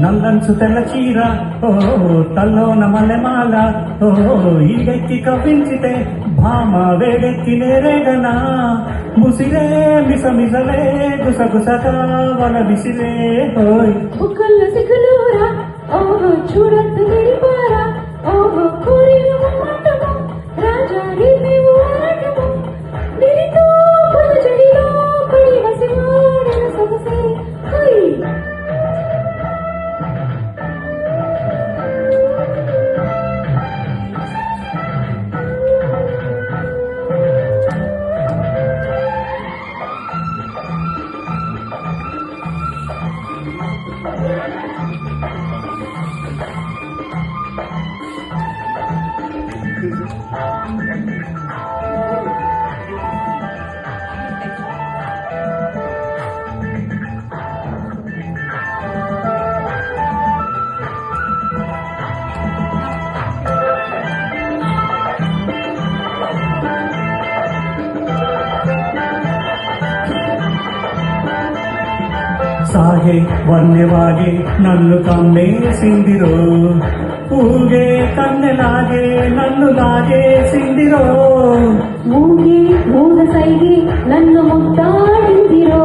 నల్లంచు తెల్ల చీర ఓ తల్లోన మల్లెమాల ఓ ఈడెక్కి కవ్వించితే భామ వేడెక్కి నేరేగనా ముసిరే మిసమిసలే గుసగుసగా వల విసిరే హోయ్ బుక్కల్ల సిగ్గులూరా ఓహో చూడద్దు నిలిపారా ఓహో కోరిన మాటము రాజా నీవు ఆటము నిరితో పులజడిలో పడి వసివాడిన సొగసే హై సాగే వన్నెవాగే నన్ను కమ్మేసిందిరో ఊగే కన్నెలాగే నన్ను లాగేసిందిరో ఊగే మూగ సైగే నన్ను ముద్దాడిందిరో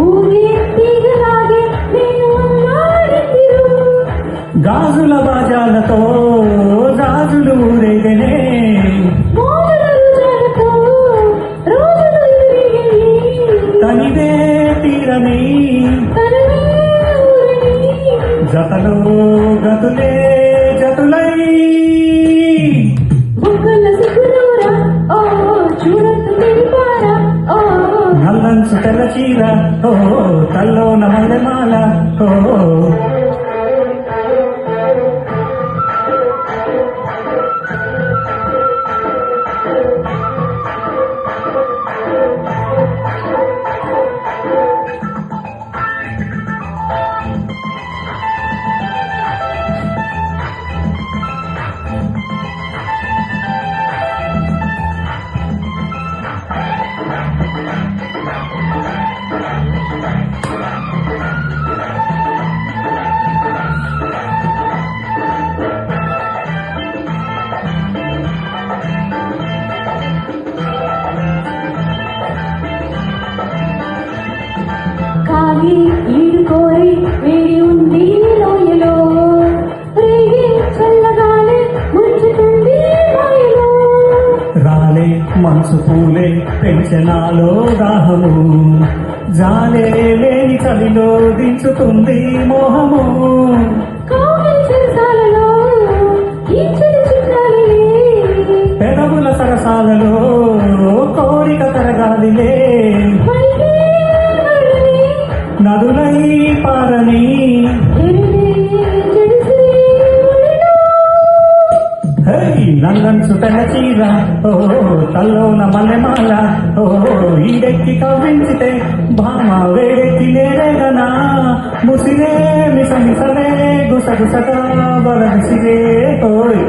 ఊగే తీగలాగే నేను అల్లాడిందిరో గాజుల బాజాలతో గాజులు ఊరేగనే తనిదే తీరని జతలో గతులే జతులై బుక్కల సిగ్గులూరా ఓ చూడద్దు నిలిపారా ఓ నల్లంచు తెల్ల చీర ఓ తల్లోన మల్లెమాల ఓ కాగి ఈడుకోరి వేడి ఉంది లోయలో రేగి చల్లగాలి ముంచుతుంది మాయలో రాలే మనసు పూలే పెంచనాలో దాహము జాలే లేని చలిలో దించుతుంది మోహము కాగిలి చెరసాలలో ఈ చెడు చిత్రాలే పెదవుల సరసాలలో కోరిక తరగాలిలే నదులై పారని నల్లంచు తెల్ల చీర ఓ తల్లోన మల్లెమాల ఓ ఈడెక్కి కవ్వించితే భామ వేడెక్కి నేరేగనా ముసిరే మిసమిసలే గుసగుసగా బల విసిరే ఓయ్